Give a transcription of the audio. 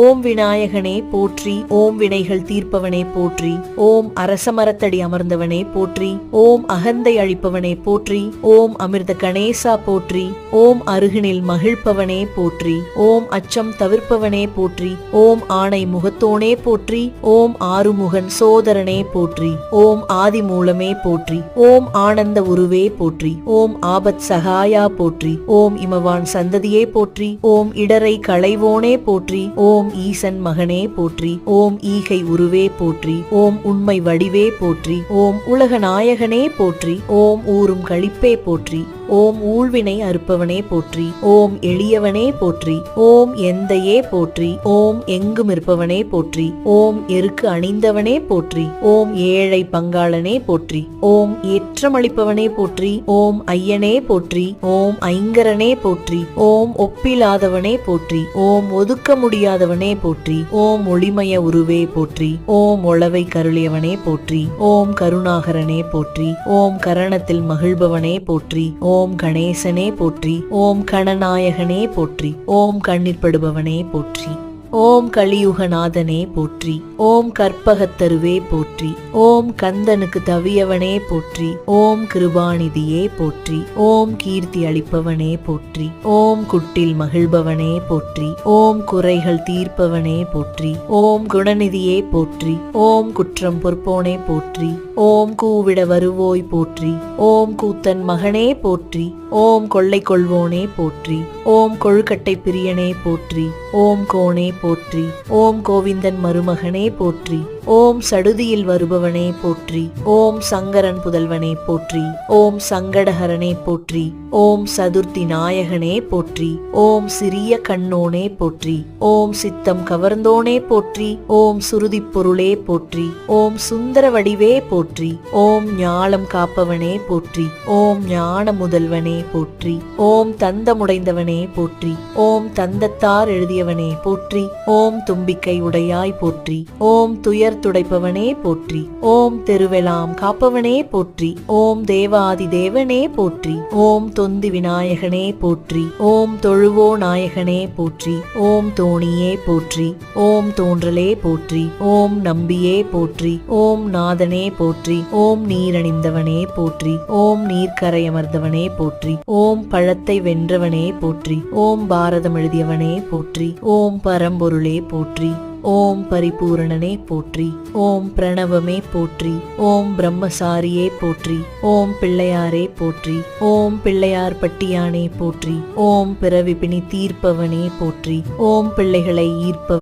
ஓம் விநாயகனே போற்றி. ஓம் வினைகள் தீர்ப்பவனே போற்றி. ஓம் அரசமரத்தடி அமர்ந்தவனே போற்றி. ஓம் அகந்தை அழிப்பவனே போற்றி. ஓம் அமிர்த கணேசா போற்றி. ஓம் அருகினில் மகிழ்ப்பவனே போற்றி. ஓம் அச்சம் தவிர்ப்பவனே போற்றி. ஓம் ஆணை முகத்தோனே போற்றி. ஓம் ஆறுமுகன் சோதரனே போற்றி. ஓம் ஆதி மூலமே போற்றி. ஓம் ஆனந்த உருவே போற்றி. ஓம் ஆபத் சகாயா போற்றி. ஓம் இமவான் சந்ததியே போற்றி. ஓம் இடரை களைவோனே போற்றி. ஓம் ஈசன் மகனே போற்றி. ஓம் ஈகை உருவே போற்றி. ஓம் உண்மை வடிவே போற்றி. ஓம் உலக நாயகனே போற்றி. ஓம் ஊரும் களிப்பே போற்றி. ஓம் ஊழ்வினை அறுப்பவனே போற்றி. ஓம் எளியவனே போற்றி. ஓம் எந்தையே போற்றி. ஓம் எங்கும் இருப்பவனே போற்றி. ஓம் எருக்கு அணிந்தவனே போற்றி. ஓம் ஏழை பங்காளனே போற்றி. ஓம் ஏற்றமளிப்பவனே போற்றி. ஓம் ஐயனே போற்றி. ஓம் ஐங்கரனே போற்றி. ஓம் ஒப்பிலாதவனே போற்றி. ஓம் ஒதுக்க முடியாதவனே போற்றி. ஓம் ஒளிமய உருவே போற்றி. ஓம் ஒளவை கருளியவனே போற்றி. ஓம் கருணாகரனே போற்றி. ஓம் கரணத்தில் மகிழ்பவனே போற்றி. ஓம் கணேசனே போற்றி. ஓம் கணநாயகனே போற்றி. ஓம் கண்ணிற்படுபவனே போற்றி. ஓம் கலியுகநாதனே போற்றி. ஓம் கற்பகத்தருவே போற்றி. ஓம் கந்தனுக்கு தவியவனே போற்றி. ஓம் கிருபாநிதியே போற்றி. ஓம் கீர்த்தி அளிப்பவனே போற்றி. ஓம் குட்டில் மகிழ்பவனே போற்றி. ஓம் குறைகள் தீர்ப்பவனே போற்றி. ஓம் குணநிதியே போற்றி. ஓம் குற்றம் பொறுப்போனே போற்றி. ஓம் கூவிட வருவோய் போற்றி. ஓம் கூத்தன் மகனே போற்றி. ஓம் கொள்ளை கொள்வோனே போற்றி. ஓம் கொழுக்கட்டை பிரியனே போற்றி. ஓம் கோனே போற்றி. ஓம் கோவிந்தன் மருமகனே போற்றி. ஓம் சடுதியில் வருபவனே போற்றி. ஓம் சங்கரன் புதல்வனே போற்றி. ஓம் சங்கடஹரனே போற்றி. ஓம் சதுர்த்தி நாயகனே போற்றி. ஓம் சிறிய கண்ணோனே போற்றி. ஓம் சித்தம் கவர்ந்தோனே போற்றி. ஓம் சுருதி பொருளே போற்றி. ஓம் சுந்தர வடிவே போற்றி. ஓம் ஞாலம் காப்பவனே போற்றி. ஓம் ஞான முதல்வனே போற்றி. ஓம் தந்தமுடைந்தவனே போற்றி. ஓம் தந்தத்தார் எழுதியவனே போற்றி. ஓம் தும்பிக்கை உடையாய் போற்றி. ஓம் துயர் துடைப்பவனே போற்றி. ஓம் தெருவெலாம் காப்பவனே போற்றி. ஓம் தேவாதி தேவனே போற்றி. ஓம் தொந்தி விநாயகனே போற்றி. ஓம் தொழுவோ நாயகனே போற்றி. ஓம் தோணியே போற்றி. ஓம் தோன்றலே போற்றி. ஓம் நம்பியே போற்றி. ஓம் நாதனே போற்றி. ஓம் நீரணிந்தவனே போற்றி. ஓம் நீர்க்கரையமர்ந்தவனே போற்றி. ஓம் பழத்தை வென்றவனே போற்றி. ஓம் பாரதம் எழுதியவனே போற்றி. ஓம் பரம்பொருளே போற்றி. ஓம் பரிபூரணனே போற்றி. ஓம் பிரணவமே போற்றி. ஓம் பிரம்மசாரியே போற்றி. ஓம் பிள்ளையாரே போற்றி. ஓம் பிள்ளையார் பட்டியானே போற்றி. ஓம் பிறவி பிணி தீர்ப்பவனே போற்றி. ஓம் பிள்ளைகளை ஈர்ப்ப